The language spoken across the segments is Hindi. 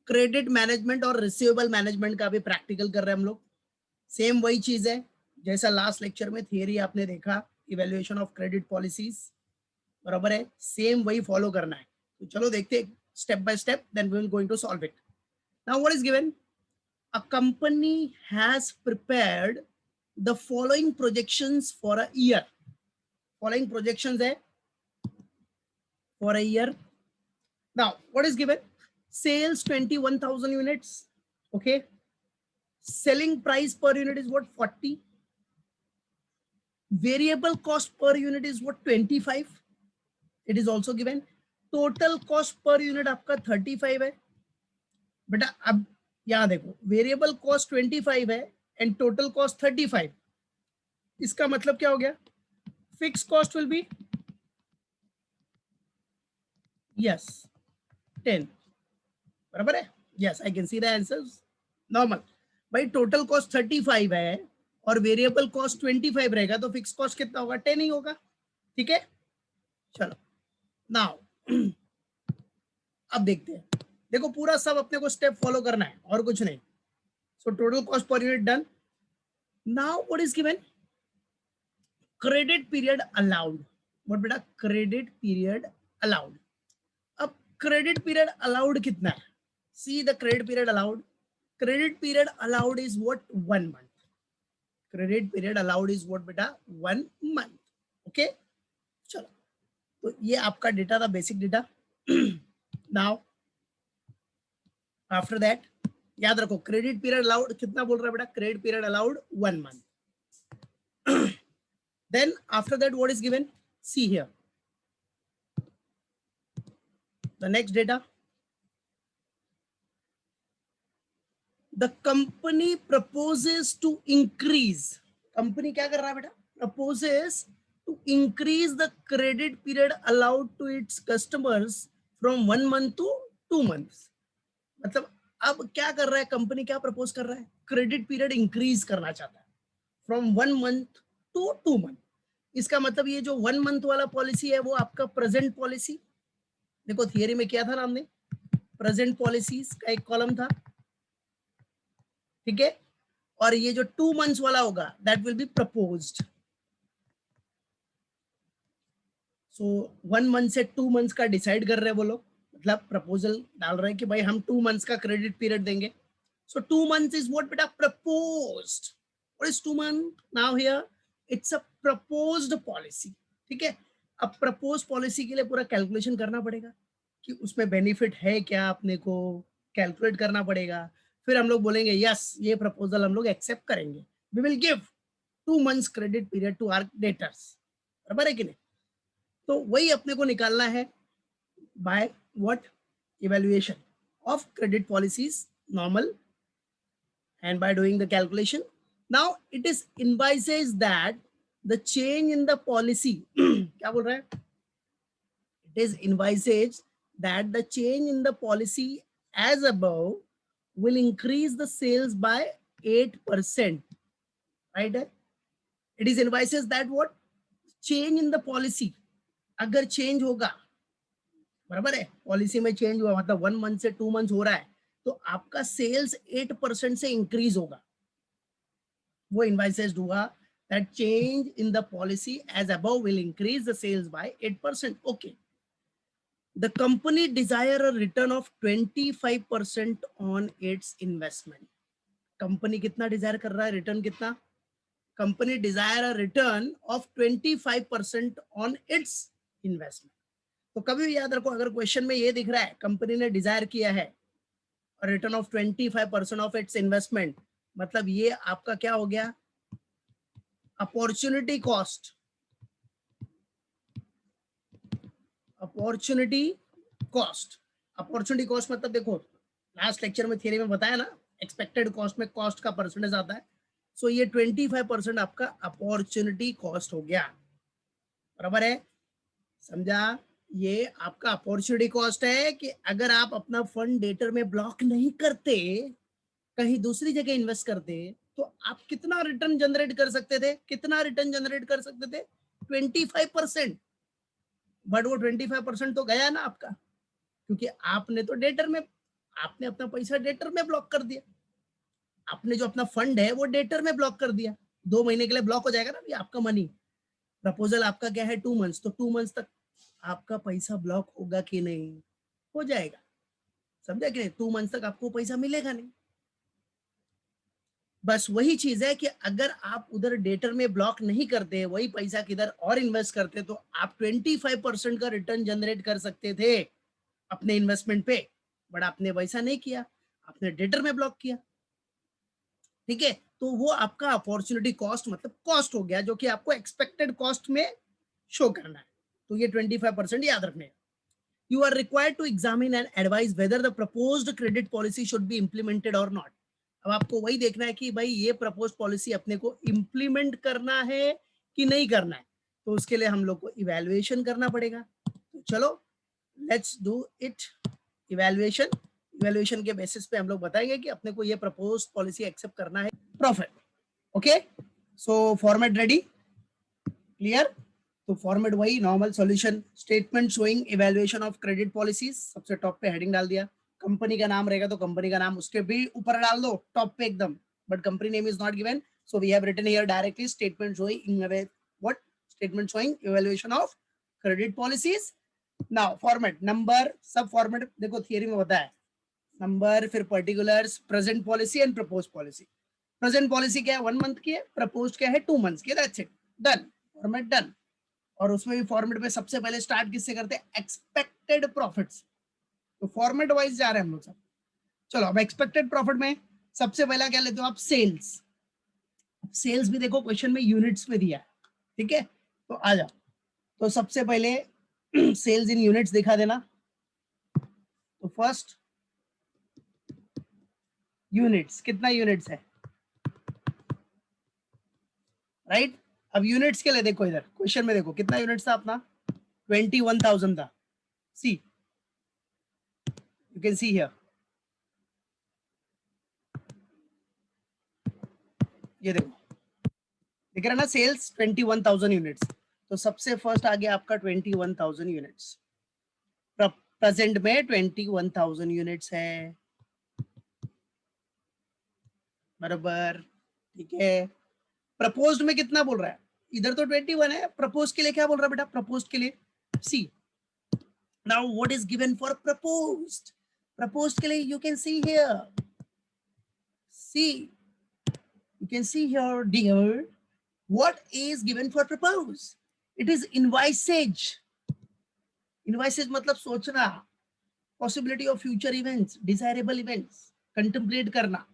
क्रेडिट मैनेजमेंट और रिसीवेबल मैनेजमेंट का भी प्रैक्टिकल कर रहे हैं हम लोग। सेम वही चीज है जैसा लास्ट लेक्चर में थियरी आपने देखा, इवेल्युएशन ऑफ क्रेडिट पॉलिसीज, बराबर है, सेम वही फॉलो करना है। तो चलो देखते हैं step by step, then we will going to solve it. Now what is given, a company has prepared the following projections for a year. Following projections है for a year. Now what is given, sales 21,000 units, okay, selling price per unit is what, 40, variable cost per unit is what, 25, it is also given, total cost per unit आपका 35 है। बेटा अब यहां देखो, वेरिएबल कॉस्ट 25 है एंड टोटल कॉस्ट 35, इसका मतलब क्या हो गया, fix cost will be yes 10, बराबर है, yes I can see the answers normal. भाई टोटल कॉस्ट 35 है और वेरिएबल कॉस्ट 25 रहेगा तो फिक्स कॉस्ट कितना होगा, 10 ही होगा, ठीक है। चलो नाउ अब देखते हैं, देखो पूरा सब अपने को स्टेप फॉलो करना है और कुछ नहीं। So total cost per unit done. Now what is given, credit period allowed, what बेटा, क्रेडिट पीरियड अलाउड। अब क्रेडिट पीरियड अलाउड कितना है, see the credit period allowed, credit period allowed is what, 1 month, credit period allowed is what बेटा, 1 month, ओके। चलो तो ये आपका डेटा था, basic data. Now after that याद रखो क्रेडिट पीरियड अलाउड कितना बोल रहा है बेटा, credit period allowed 1 month। Then after that what is given, see here the next data, the company proposes to increase, company क्या कर रहा है बेटा, proposes to increase the credit period allowed to its customers from 1 month to 2 months। मतलब अब क्या कर रहा है कंपनी, क्या प्रपोज कर रहा है, क्रेडिट पीरियड इंक्रीज करना चाहता है फ्रॉम 1 month to 2 month। इसका मतलब ये जो 1 month वाला पॉलिसी है वो आपका प्रेजेंट पॉलिसी, देखो थियरी में क्या था ना हमने, प्रेजेंट पॉलिसीज का एक कॉलम था, ठीक है, और ये जो 2 months वाला होगा that will be proposed. So 1 month से 2 months का डिसाइड कर रहे हैं वो लोग, मतलब प्रपोजल डाल रहे हैं कि भाई हम 2 months का क्रेडिट पीरियड देंगे। सो 2 months इज व्हाट बेटा, proposed. What is 2 month now here, it's a proposed policy, ठीक है। अब प्रपोज पॉलिसी के लिए पूरा कैलकुलेशन करना पड़ेगा कि उसमें बेनिफिट है क्या, अपने को कैलकुलेट करना पड़ेगा, फिर हम लोग बोलेंगे यस ये प्रपोजल हम लोग एक्सेप्ट करेंगे, we will give 2 months credit period to our debtors, बराबर है कि नहीं। तो वही अपने को निकालना है by what, evaluation of credit policies normal, and by doing the calculation now it is envisages that the change in the policy क्या बोल रहा है, it is envisaged that the change in the policy as above will increase the sales by 8%, right? It is envisages that what, change in the policy अगर चेंज होगा, बराबर है, पॉलिसी में चेंज हुआ मतलब 1 month से 2 months हो रहा है तो आपका सेल्स 8% से इंक्रीज होगा, वो इन्वाइसेड हुआ that change in the policy as above will increase the sales by 8%, okay। The company desire a return of 25% on its investment। Company कितना डिजायर कर रहा है, रिटर्न कितना, company desire a return of 25% on its investment. तो कभी भी याद रखो अगर क्वेश्चन में ये दिख रहा है कंपनी ने डिजायर किया है return of 25% of its investment, मतलब ये आपका क्या हो गया, opportunity cost, opportunity cost, opportunity cost मतलब देखो लास्ट लेक्चर में थियरी में बताया ना, एक्सपेक्टेड कॉस्ट में कॉस्ट का परसेंटेज आता है, सो ये 25% आपका अपॉर्चुनिटी कॉस्ट हो गया, बराबर है, समझा। ये आपका अपॉर्चुनिटी कॉस्ट है कि अगर आप अपना फंड डेटर में ब्लॉक नहीं करते, कहीं दूसरी जगह इन्वेस्ट करते, तो आप कितना रिटर्न जनरेट कर सकते थे, कितना रिटर्न जनरेट कर सकते थे, 25%। बट वो 25% तो गया ना आपका, क्योंकि आपने तो डेटर में आपने अपना पैसा डेटर में ब्लॉक कर दिया, आपने जो अपना फंड है वो डेटर में ब्लॉक कर दिया, 2 महीने के लिए ब्लॉक हो जाएगा ना ये आपका मनी। प्रपोजल आपका क्या है 2 मंथ्स, तो 2 मंथ्स तक आपका पैसा ब्लॉक होगा कि नहीं, हो जाएगा, समझा कि नहीं, 2 मंथ्स तक आपको पैसा मिलेगा नहीं। बस वही चीज है कि अगर आप उधर डेटर में ब्लॉक नहीं करते, वही पैसा किधर और इन्वेस्ट करते, तो आप 25% का रिटर्न जनरेट कर सकते थे अपने इन्वेस्टमेंट पे, बट आपने वैसा नहीं किया, आपने डेटर में ब्लॉक किया। ठीक है, तो वो आपका अपॉर्चुनिटी कॉस्ट मतलब कॉस्ट हो गया, जो कि आपको एक्सपेक्टेड कॉस्ट में शो करना है। तो ये 25% याद रखने। You are required to examine and advise whether the proposed credit policy should be implemented or not. अब आपको वही देखना है कि भाई ये proposed policy अपने को implement करना है कि नहीं करना है, तो उसके लिए हम लोग को evaluation करना पड़ेगा। तो चलो let's do it evaluation के बेसिस पे हम लोग बताएंगे कि अपने को ये proposed policy accept करना है। Profit, okay, so format ready, clear? तो फॉर्मेट वही normal solution, statement showing evaluation of credit policies, सबसे टॉप पे हेडिंग डाल दिया, कंपनी का नाम रहेगा तो कंपनी का नाम उसके भी ऊपर डाल दो टॉप पे एकदम, but company name is not given, so we have written here directly statement showing what, statement showing evaluation of credit policies. Now format number, सब फॉर्मेट देखो थियरी में होता है, नंबर, फिर particulars, present policy and propose policy. Present policy क्या है 1 मंथ की है, प्रपोज क्या है 2 मंथ्स की, that's it, done, format done. और उसमें भी फॉर्मेट में सबसे पहले स्टार्ट किससे करते हैं, एक्सपेक्टेड प्रॉफिट्स, तो फॉर्मेट वाइज जा रहे हैं हम लोग सब। चलो अब एक्सपेक्टेड प्रॉफिट में सबसे पहला क्या लेते हो आप, सेल्स। सेल्स भी देखो क्वेश्चन में यूनिट्स में दिया है, ठीक है, तो आ जाओ, तो सबसे पहले सेल्स इन यूनिट्स दिखा देना, तो फर्स्ट यूनिट्स, कितना यूनिट्स है, राइट। अब यूनिट्स के लिए देखो, इधर क्वेश्चन में देखो कितना यूनिट्स था अपना, 21,000 था, सी यू कैन सी हियर, ये देखो दिख रहा है ना, सेल्स 21,000 यूनिट्स, तो सबसे फर्स्ट आ गया आपका 21,000 यूनिट्स, प्रेजेंट में 21,000 यूनिट्स है, बराबर, ठीक है। प्रपोज्ड में कितना बोल रहा है, इधर तो 21 है, प्रपोज के लिए क्या बोल रहा है बेटा, प्रपोज के लिए see, now what is given for proposed, proposed के लिए you can see here, see you can see here dear, what is given for propose, it is invisage, invisage मतलब सोचना, possibility of future events, desirable events, contemplate करना,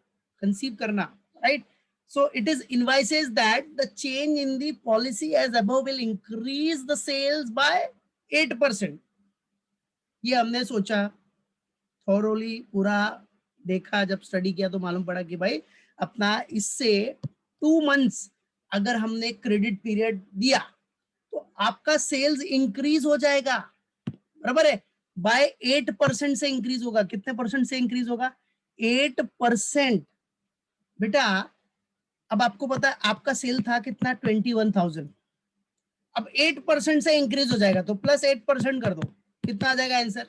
conceive करना, right? So it is invises that the change in the policy as above will increase the sales by 8%. ये हमने सोचा, थॉरोली पूरा देखा, जब स्टडी किया तो मालूम पड़ा कि भाई अपना इससे 2 मंथ्स अगर हमने क्रेडिट पीरियड दिया तो आपका सेल्स इंक्रीज हो जाएगा, बराबर है, बाय 8% से इंक्रीज होगा, कितने परसेंट से इंक्रीज होगा, 8%। बेटा अब आपको पता है आपका सेल था कितना 21,000, अब 8% से इंक्रीज हो जाएगा, तो प्लस 8% कर दो, कितना आ जाएगा आंसर,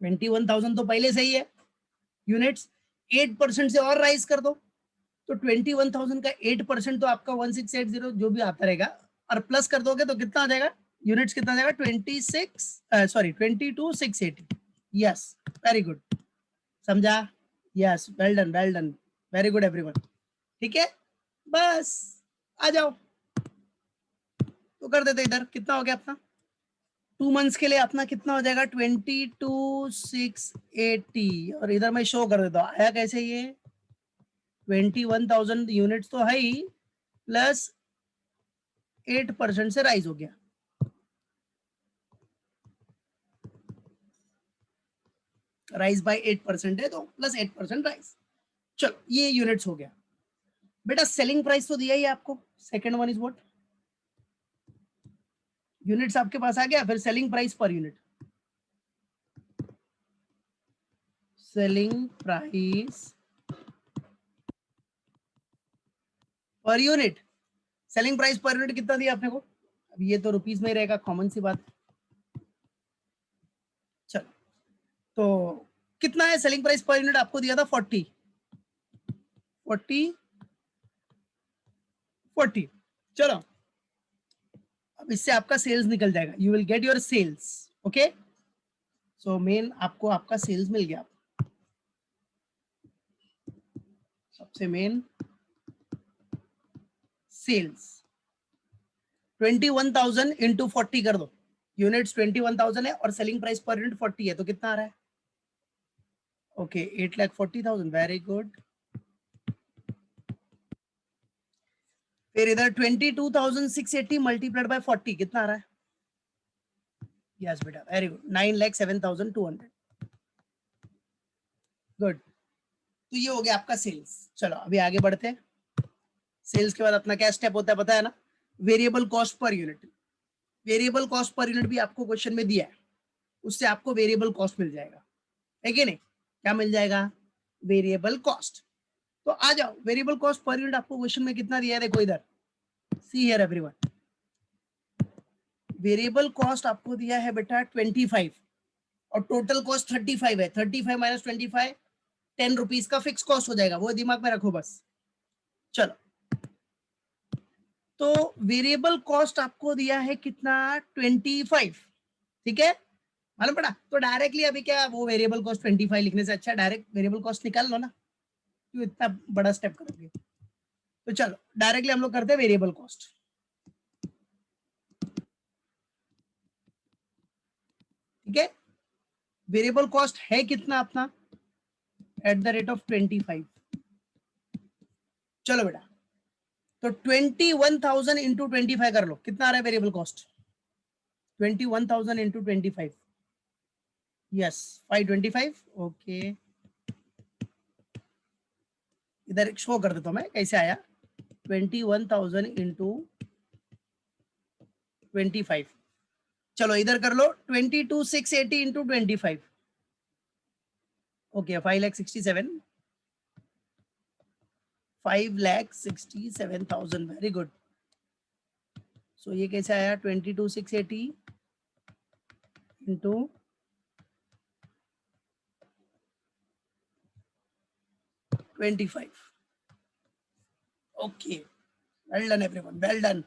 21,000 तो पहले से ही है यूनिट्स, 8% से और राइज कर दो, तो 21,000 का 8% तो आपका 1680 जो भी आता रहेगा, और प्लस कर दोगे तो कितना आ जाएगा, यूनिट्स कितना आ जाएगा 22,680, यस वेरी गुड, समझा, yes well done very good everyone, ठीक है, बस आ जाओ, तो कर देते, इधर कितना हो गया अपना 2 मंथ्स के लिए अपना कितना हो जाएगा 22,680, और इधर मैं शो कर देता हूँ आया कैसे, ये 21,000 यूनिट्स तो है ही, प्लस 8% से राइज हो गया, राइज बाय 8% है तो प्लस 8% राइज, चलो ये यूनिट्स हो गया। बेटा सेलिंग प्राइस तो दिया ही आपको, second one is what, units आपके पास आ गया, फिर selling price per unit, selling price per unit, selling price per unit कितना दिया आपने को, अब ये तो रुपीस में ही रहेगा, कॉमन सी बात, चलो तो कितना है सेलिंग प्राइस पर यूनिट? आपको दिया था 40 40 40। चलो अब इससे आपका सेल्स निकल जाएगा, you will get your sales. Okay, so main आपको आपका सेल्स मिल गया। सबसे मेन सेल्स 21,000 इंटू 40 कर दो, यूनिट्स 21,000 है और सेलिंग प्राइस पर यूनिट 40 है, तो कितना आ रहा है? Okay 8,40,000, very good. फिर इधर 22,680 मल्टीप्लाइड बाय 40 कितना आ रहा है? यस बेटा, वेरी गुड, 9,07,200। गुड, तो ये हो गया आपका सेल्स। चलो अभी आगे बढ़ते हैं। सेल्स के बाद अपना क्या स्टेप होता है पता है ना? Variable cost per unit. Variable cost per unit भी आपको क्वेश्चन में दिया है, उससे आपको वेरिएबल कॉस्ट मिल जाएगा, है कि नहीं? क्या मिल जाएगा? Variable cost. तो आ जाओ, वेरिएबल कॉस्ट पर यूनिट आपको क्वेश्चन में कितना दिया है? देखो इधर, see here everyone, variable cost आपको दिया है बेटा 25 और टोटल कॉस्ट 35 है। 35 माइनस 25 10 रुपीज का फिक्स कॉस्ट हो जाएगा, वो दिमाग में रखो बस। चलो, तो वेरिएबल कॉस्ट आपको दिया है कितना? 25, ठीक है, मालूम पड़ा? तो डायरेक्टली अभी क्या, वो वेरिएबल कॉस्ट 25 लिखने से अच्छा डायरेक्ट वेरिएबल कॉस्ट निकाल लो ना, क्यों इतना बड़ा स्टेप करोगे? तो चलो डायरेक्टली हम लोग करते हैं वेरिएबल कॉस्ट। ठीक है, वेरिएबल कॉस्ट है कितना अपना? At the rate of 25। चलो बेटा, तो 21,000 इंटू 25 कर लो, कितना आ रहा है variable cost? 21,000 into 25, yes 525। Okay, इधर शो कर देता हूं मैं कैसे आया। 21,000 इंटू 25, चलो इधर कर लो 22,680 into 25। Okay 5,67,000, 5,67,000, very good. So ये कैसे आया? 22,680 into 25। Okay, well done everyone, well done,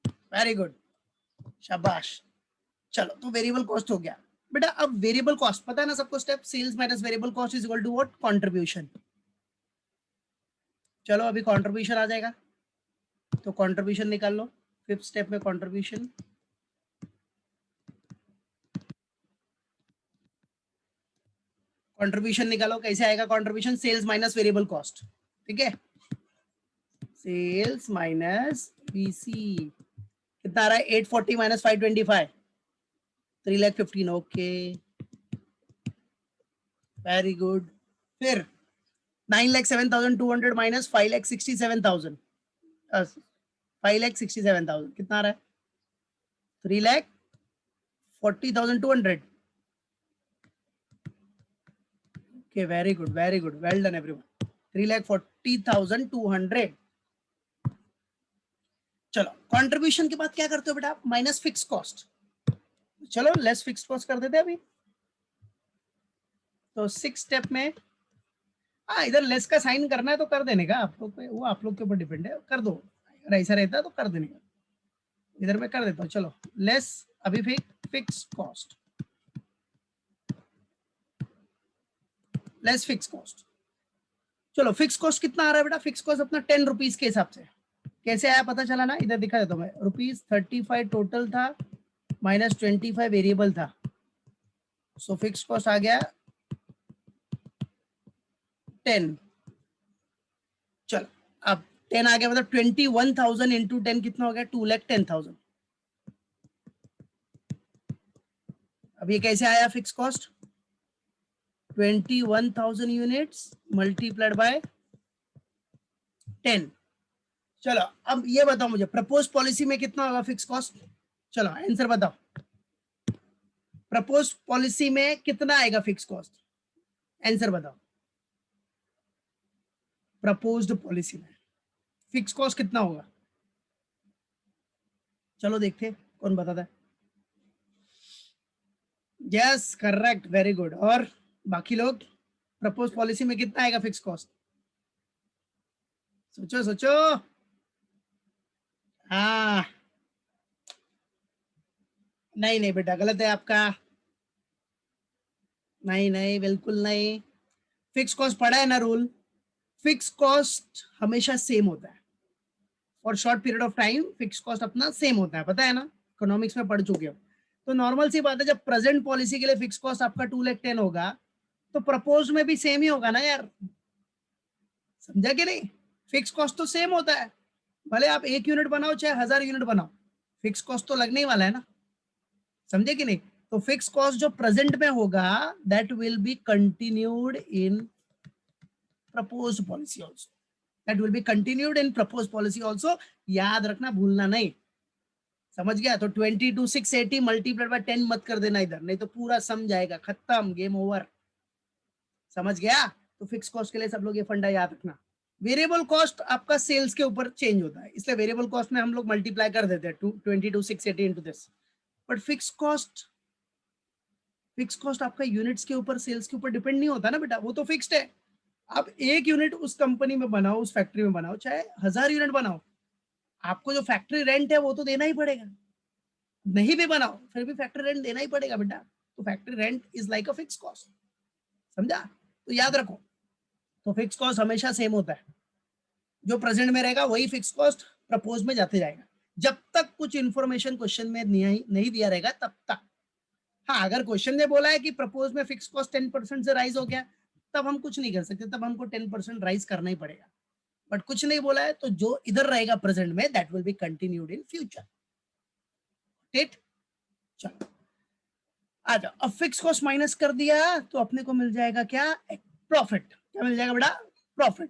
very good, शाबाश। चलो तो वेरिएबल कॉस्ट हो गया बेटा। अब वेरिएबल कॉस्ट पता है ना सबको, step sales minus variable cost is equal to what? Contribution. चलो अभी कंट्रीब्यूशन आ जाएगा, तो कंट्रीब्यूशन निकाल लो। फिफ्थ स्टेप में कंट्रीब्यूशन, कंट्रीब्यूशन निकालो। कैसे आएगा contribution? Sales minus variable cost, ठीक है, सेल्स माइनस बीसी। कितना आ रहा है? 840 माइनस 525, 3,15,000। Okay, very good. फिर 9,07,200 माइनस 5,67,000, 5,67,000 कितना आ रहा है? 3,40,200। Okay, very good, very good, well done everyone, 3,40,200। चलो कंट्रीब्यूशन के बाद क्या करते हो बेटा आप? Minus fix cost. चलो लेस फिक्स कॉस्ट कर देते हैं अभी। तो 6 स्टेप में, हाँ इधर लेस का साइन करना है तो कर देने का, आप लोग पे, वो आप लोग के ऊपर डिपेंड है, कर दो। अगर ऐसा रहता है तो कर देने का, इधर मैं कर देता हूँ। चलो लेस अभी fix cost, less fix cost. चलो फिक्स कॉस्ट कितना आ रहा है बेटा? फिक्स कॉस्ट अपना 10 रुपीज के हिसाब से कैसे आया पता चला ना? इधर दिखा देता हूँ मैं, ₹35 टोटल था माइनस 25 वेरिएबल था, सो फिक्स कॉस्ट आ गया 10। चलो अब 10 आ गया, मतलब 21,000 इंटू 10 कितना हो गया? 2,10,000। अब ये कैसे आया fix cost? 21,000 units multiplied by 10। चलो अब ये बताओ मुझे, प्रपोज पॉलिसी में कितना होगा फिक्स कॉस्ट? चलो आंसर बताओ, प्रपोज पॉलिसी में कितना आएगा फिक्स कॉस्ट? आंसर बताओ, प्रपोज्ड पॉलिसी में फिक्स कॉस्ट कितना होगा? चलो देखते हैं कौन बताता है। Yes correct, very good. और बाकी लोग प्रपोज पॉलिसी में कितना आएगा फिक्स कॉस्ट? सोचो सोचो। हाँ, नहीं नहीं बेटा, गलत है आपका। नहीं नहीं, बिल्कुल नहीं। फिक्स कॉस्ट पढ़ा है ना रूल? फिक्स कॉस्ट हमेशा सेम होता है for short period of time. Fix cost अपना सेम होता है, पता है ना, इकोनॉमिक्स में पढ़ चुके हो। तो नॉर्मल सी बात है, जब प्रेजेंट पॉलिसी के लिए फिक्स कॉस्ट आपका 2,10,000 होगा, तो प्रपोज में भी सेम ही होगा ना यार, समझा कि नहीं? फिक्स कॉस्ट तो सेम होता है, भले आप 1 यूनिट बनाओ चाहे 1000 यूनिट बनाओ, फिक्स कॉस्ट तो लगने ही वाला है ना, समझे कि नहीं? तो फिक्स कॉस्ट जो प्रेजेंट में होगा, that will be continued in propose policy also. That will be continued in propose policy also. याद रखना, भूलना नहीं, समझ गया? तो 22,680 मल्टीप्लाइड बाय 10 मत कर देना इधर, नहीं तो पूरा सम जाएगा, खत्म, गेम ओवर, समझ गया? तो फिक्स कॉस्ट के लिए सब लोग ये फंडा याद रखना। वेरिएबल कॉस्ट आपका सेल्स के ऊपर चेंज होता है, इसलिए वेरिएबल कॉस्ट में हम लोग मल्टीप्लाई कर देते हैं 22,680 into this. But fix cost आपका यूनिट्स के ऊपर, सेल्स के ऊपर डिपेंड नहीं होता ना बेटा, वो तो फिक्स्ड है। आप 1 यूनिट उस कंपनी में बनाओ, उस फैक्ट्री में बनाओ, चाहे 1000 यूनिट बनाओ, आपको जो फैक्ट्री रेंट है वो तो देना ही पड़ेगा। नहीं भी बनाओ फिर भी फैक्ट्री रेंट देना ही पड़ेगा बेटा। तो factory rent is like a fix cost, समझा? तो याद रखो, तो फिक्स कॉस्ट हमेशा सेम होता है, जो प्रेजेंट में रहेगा वही फिक्स कॉस्ट प्रपोज में जाते जाएगा, जब तक कुछ इंफॉर्मेशन क्वेश्चन में नहीं दिया रहेगा तब तक। हाँ, अगर क्वेश्चन ने बोला है कि प्रपोज में फिक्स कॉस्ट 10% से राइज हो गया, तब हम कुछ नहीं कर सकते, तब हमको 10% राइज करना ही पड़ेगा। बट कुछ नहीं बोला है, तो जो इधर रहेगा प्रेजेंट में, that will be continued in future. ठीक, चलो आ जाओ। अब फिक्स कॉस्ट माइनस कर दिया तो अपने को मिल जाएगा क्या? प्रॉफिट। क्या मिल जाएगा बेटा? प्रॉफिट,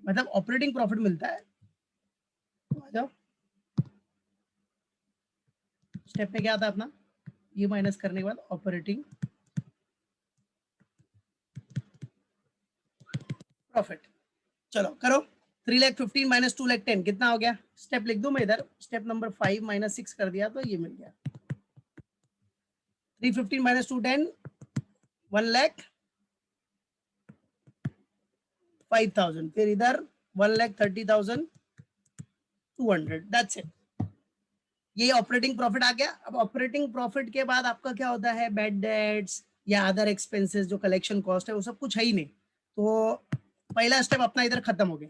मतलब ऑपरेटिंग प्रॉफिट मिलता है। तो आ जाओ, स्टेप में क्या आता है अपना, ये माइनस करने के बाद ऑपरेटिंग प्रॉफिट। चलो करो, 3,15,000 माइनस 2,10,000 कितना हो गया? स्टेप लिख दूं मैं इधर, स्टेप नंबर 5 माइनस 6 कर दिया तो ये मिल गया 315 माइनस 210, 1,05,000, फिर इधर 1,30,200, दैट्स इट। ये ऑपरेटिंग प्रॉफिट आ गया। अब ऑपरेटिंग प्रॉफिट के बाद आपका क्या होता है? बैड डेट्स या अदर एक्सपेंसेस, जो कलेक्शन कॉस्ट है, वो सब कुछ है ही नहीं। तो पहला स्टेप अपना इधर खत्म हो गया,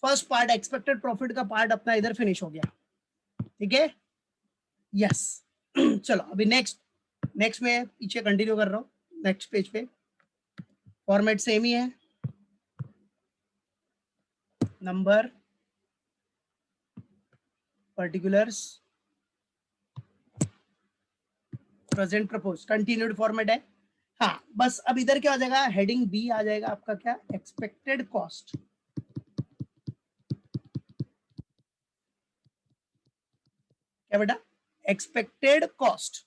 फर्स्ट पार्ट एक्सपेक्टेड प्रॉफिट का पार्ट अपना इधर फिनिश हो गया, ठीक है? यस। चलो अभी नेक्स्ट में पीछे कंटिन्यू कर रहा हूँ, नेक्स्ट पेज पे फॉर्मेट सेम ही है, number, particulars, present, propose, continued format है। हाँ, बस अब इधर क्या हो जाएगा? हेडिंग बी आ जाएगा आपका, क्या? Expected cost. क्या बेटा? एक्सपेक्टेड कॉस्ट,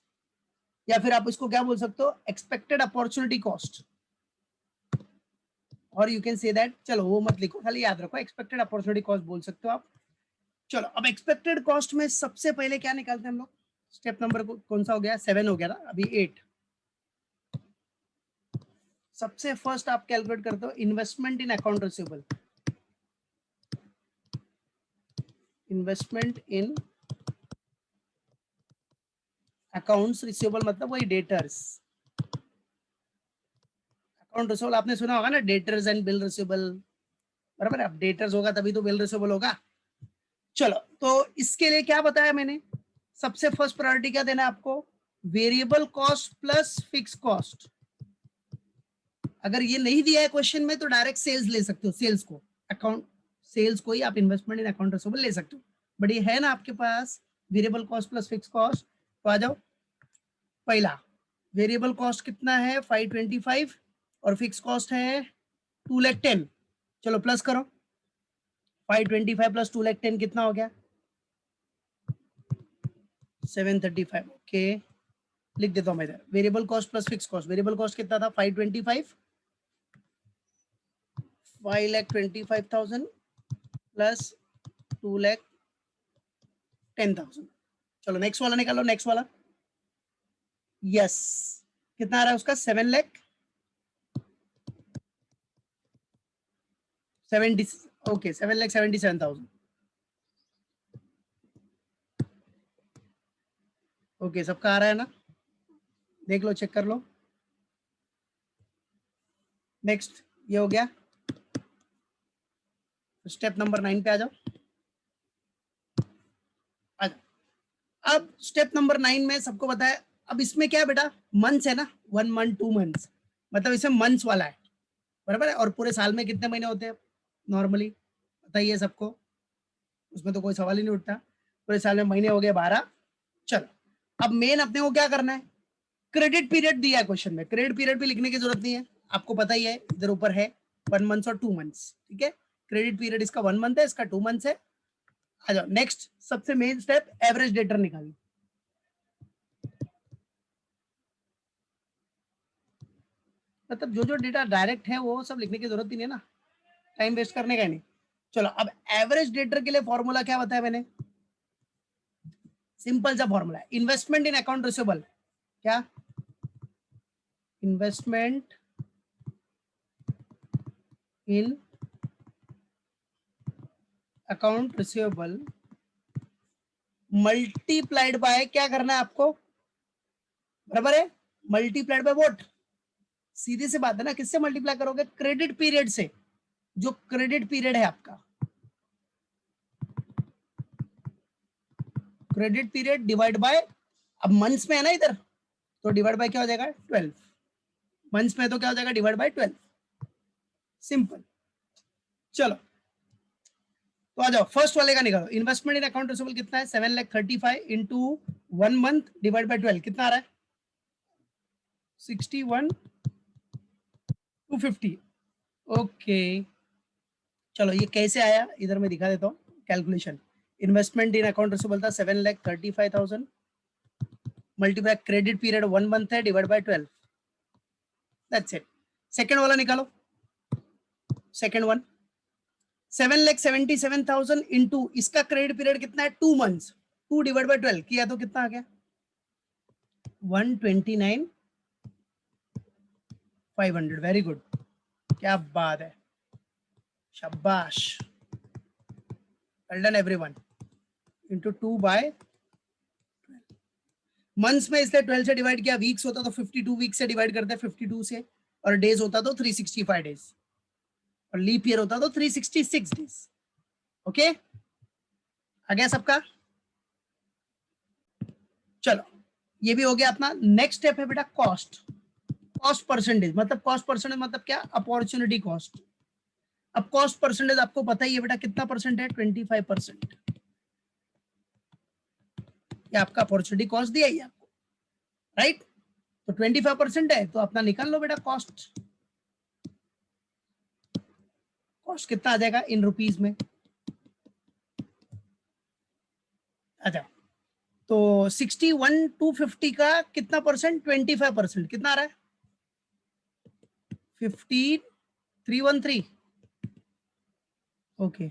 या फिर आप इसको क्या बोल सकते हो? एक्सपेक्टेड अपॉर्चुनिटी कॉस्ट, और यू कैन से दैट, चलो वो मत लिखो, खाली याद रखो एक्सपेक्टेड अपॉर्चुनिटी कॉस्ट बोल सकते हो आप। चलो अब एक्सपेक्टेड कॉस्ट में सबसे पहले क्या निकालते हैं हम लोग? स्टेप नंबर कौन सा हो गया? 7 हो गया ना, अभी 8। सबसे फर्स्ट आप कैलकुलेट करते हो इन्वेस्टमेंट इन अकाउंट रिसीवेबल। इन्वेस्टमेंट इन अकाउंट्स रिसीवेबल मतलब वही डेटर्स। अकाउंट रिसीवेबल आपने सुना होगा ना, डेटर्स एंड बिल रिसीवेबल, बराबर है? अब डेटर्स होगा तभी तो बिल रिसीवेबल होगा। चलो, तो इसके लिए क्या बताया मैंने? सबसे फर्स्ट प्रायोरिटी क्या देना है आपको? Variable cost plus fix cost. अगर ये नहीं दिया है क्वेश्चन में तो डायरेक्ट सेल्स ले सकते हो, सेल्स को, अकाउंट सेल्स को ही आप इन्वेस्टमेंट इन अकाउंट रिसीवेबल ले सकते हो। बट ये है ना आपके पास variable cost plus fix cost, तो आ जाओ। पहला वेरिएबल कॉस्ट कितना है? 525, और फिक्स कॉस्ट है 2,10,000। चलो प्लस करो, 525 प्लस 2,10,000 कितना हो गया? 735। ओके, लिख देता हूँ मैं इधर, variable cost plus fix cost. Variable cost कितना था? 525, 5,25,000 प्लस 2,10,000। चलो नेक्स्ट वाला निकालो, नेक्स्ट वाला। यस, कितना आ रहा है उसका 7,70, ओके 7,77,000। ओके सबका आ रहा है ना, देख लो चेक कर लो। नेक्स्ट ये हो गया, स्टेप नंबर 9 पे आ जाओ। अब स्टेप नंबर 9 में सबको पता है, अब इसमें क्या है बेटा, मंथ्स है ना, 1 मंथ 2 मंथ्स, मतलब इसमें मंथ्स वाला है, बराबर है। और पूरे साल में कितने महीने होते हैं नॉर्मली, बताइए सबको, उसमें तो कोई सवाल ही नहीं उठता। पूरे साल में महीने हो गए 12। चलो अब मेन अपने को क्या करना है, क्रेडिट पीरियड दिया है क्वेश्चन में, क्रेडिट पीरियड भी लिखने की जरूरत नहीं है, आपको पता ही है इधर ऊपर है 1 मंथ और 2 मंथ्स, ठीक है। क्रेडिट पीरियड इसका 1 मंथ है, इसका 2 मंथ्स है। आ जाओ नेक्स्ट, सबसे मेन स्टेप एवरेज डेटर निकालिए। मतलब जो जो डेटा डायरेक्ट है वो सब लिखने की जरूरत ही नहीं है ना, टाइम वेस्ट करने का नहीं। चलो अब एवरेज डेटर के लिए फॉर्मूला क्या बताया मैंने, सिंपल सा फॉर्मूला है, इन्वेस्टमेंट इन अकाउंट रिसीवेबल, क्या, investment in account receivable multiplied by, क्या करना है आपको, बराबर है, मल्टीप्लाइड बाय व्हाट, सीधी सी बात है ना, किससे मल्टीप्लाई करोगे, क्रेडिट पीरियड से, जो क्रेडिट पीरियड है आपका, क्रेडिट पीरियड डिवाइड बाय, अब मंथ्स में है ना इधर, तो डिवाइड बाय क्या हो जाएगा 12, मंथ्स में तो क्या हो जाएगा डिवाइड बाय 12, सिंपल। चलो तो आ जाओ फर्स्ट वाले का निकालो, इन्वेस्टमेंट इन अकाउंट रिसीवेबल कितना है 7,35,000 इंटू 1 मंथ डिवाइड बाय 12 कितना आ रहा है 61,250। ओके चलो ये कैसे आया, इधर मैं दिखा देता हूँ कैलकुलेशन। इन्वेस्टमेंट इन अकाउंट रिसीवेबल था 7,35,000 मल्टीप्लाई क्रेडिट पीरियड 1 मंथ है divide by 12, that's it. Second वाला निकालो, सेकंड वन 7,77,000 इंटू इसका क्रेडिट पीरियड कितना है 2 मंथ्स, 2 डिवाइड बाय 12 किया तो कितना आ गया 129,500। वेरी गुड, क्या बात है, शाबाश, well done everyone. Into 2 by months में इसलिए 12 से डिवाइड किया, वीक्स होता तो 52 वीक से डिवाइड करते हैं 52 से, और डेज होता तो 365 डेज, और लीप ईयर होता तो 366 डेज। ओके आ गया सबका, चलो ये भी हो गया अपना। नेक्स्ट स्टेप है बेटा कॉस्ट, कॉस्ट परसेंटेज, मतलब कॉस्ट परसेंटेज मतलब क्या, अपॉर्चुनिटी कॉस्ट। अब कॉस्ट परसेंटेज आपको पता ही है बेटा कितना परसेंट है 25%, ये आपका अपॉर्चुनिटी कॉस्ट दिया ही आपको, राइट। तो 25% है तो अपना निकाल लो बेटा कॉस्ट, कॉस्ट कितना आ जाएगा इन रुपीज में, अच्छा तो 61,250 का कितना परसेंट 25%, कितना आ रहा है 15,313। ओके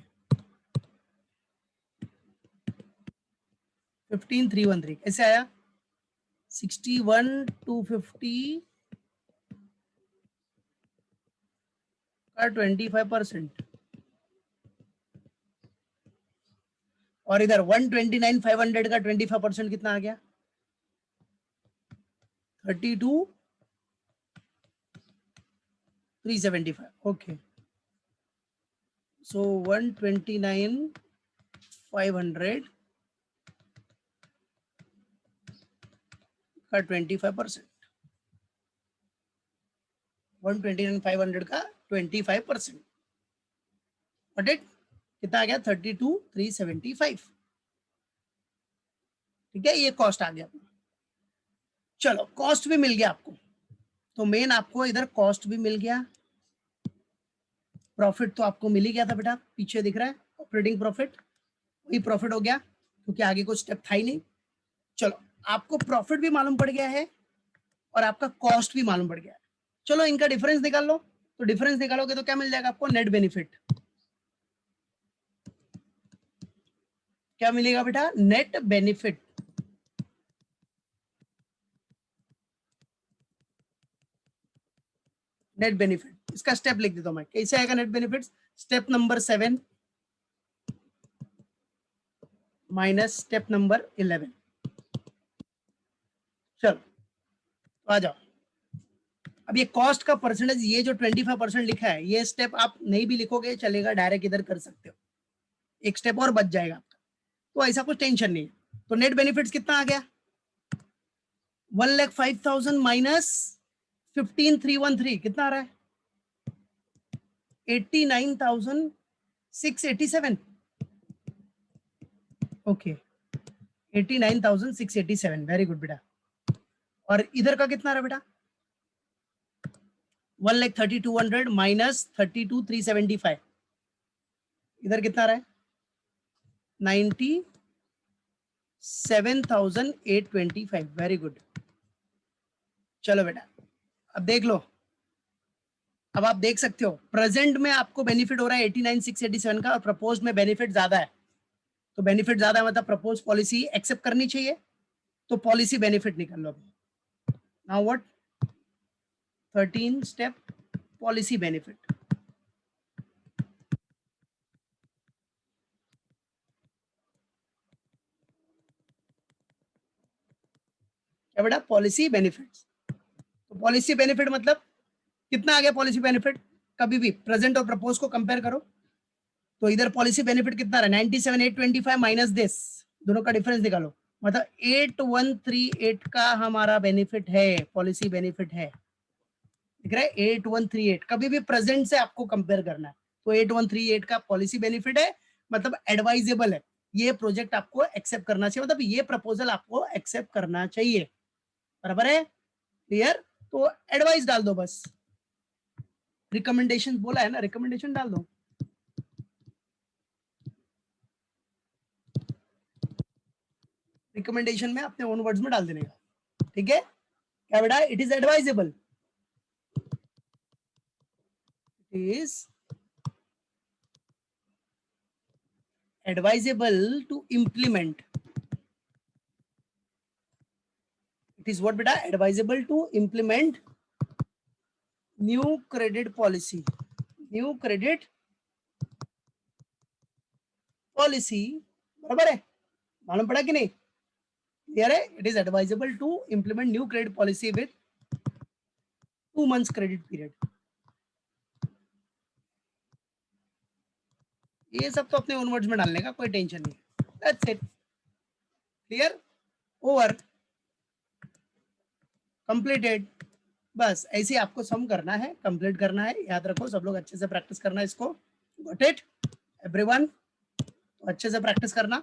15,313 कैसे आया, 61,250 का 25%, और इधर 129,500 का 25% कितना आ गया 32,375। ओके सो 129,500 का 25%, 129,500 का 25%, बट इट कितना आ गया 32,375, ठीक है, ये कॉस्ट आ गया। चलो कॉस्ट भी मिल गया आपको, तो मेन आपको इधर कॉस्ट भी मिल गया, प्रॉफिट तो आपको मिल ही गया था बेटा, पीछे दिख रहा है ऑपरेटिंग प्रॉफिट, वही प्रॉफिट हो गया क्योंकि आगे कोई स्टेप था ही नहीं। चलो आपको प्रॉफिट भी मालूम पड़ गया है और आपका कॉस्ट भी मालूम पड़ गया है, चलो इनका डिफरेंस निकाल लो। तो डिफरेंस निकालोगे तो क्या मिल जाएगा आपको, नेट बेनिफिट, क्या मिलेगा बेटा नेट बेनिफिट। नेट बेनिफिट, इसका स्टेप लिख देता हूं मैं, कैसे आएगा net benefit? Step number 7 minus step number 11। चलो तो आ जाओ। अब ये कॉस्ट का परसेंटेज, ये जो 25% लिखा है, ये स्टेप आप नहीं भी लिखोगे चलेगा, डायरेक्ट इधर कर सकते हो, एक स्टेप और बच जाएगा आपका, तो ऐसा कुछ टेंशन नहीं है। तो नेट बेनिफिट्स कितना आ गया? 1,05,000 माइनस 15,313 कितना आ रहा है? 89,687। ओके, 89,687, वेरी गुड बेटा। और इधर का कितना रहा बेटा? 1,32,200 माइनस 32,375, इधर कितना रहा है? 97,825, वेरी गुड। चलो बेटा अब देख लो, अब आप देख सकते हो प्रेजेंट में आपको बेनिफिट हो रहा है 89,687 का, और प्रपोज में बेनिफिट ज्यादा है। तो बेनिफिट ज्यादा है मतलब प्रपोज पॉलिसी एक्सेप्ट करनी चाहिए, तो पॉलिसी बेनिफिट निकाल लो। Now what? 13 step policy benefit. क्या बेटा? Policy benefits. तो पॉलिसी बेनिफिट मतलब कितना आ गया पॉलिसी बेनिफिट? कभी भी प्रेजेंट और प्रपोज को कंपेयर करो, तो इधर पॉलिसी बेनिफिट कितना रहा? 97,825 माइनस दिस, दोनों का डिफरेंस निकालो, मतलब 8138 का हमारा बेनिफिट है, पॉलिसी बेनिफिट है, दिख रहा है 8138। कभी भी प्रेजेंट से आपको कंपेयर करना है, तो 8138 का पॉलिसी बेनिफिट है, मतलब एडवाइजेबल है, ये प्रोजेक्ट आपको एक्सेप्ट करना चाहिए, मतलब ये प्रपोजल आपको एक्सेप्ट करना चाहिए, बराबर है? क्लियर? तो एडवाइस डाल दो बस, रिकमेंडेशन बोला है ना, रिकमेंडेशन डाल दो। रिकमेंडेशन में अपने ओन वर्ड्स में डाल देने का, ठीक है? क्या बेटा? It is advisable, is advisable to implement, it is what beta? Advisable to implement new credit policy, new credit policy, बराबर है? मालूम पड़ा कि नहीं? क्लियर है? It is advisable to implement new credit policy with 2 months credit period. ये सब तो अपने ओन वर्ड्स में डालने का, कोई टेंशन नहीं, that's it. Clear? Over, completed. बस ऐसे आपको सम करना है, कंप्लीट करना है, याद रखो सब लोग अच्छे से प्रैक्टिस करना है इसको। Got it everyone? तो अच्छे से प्रैक्टिस करना।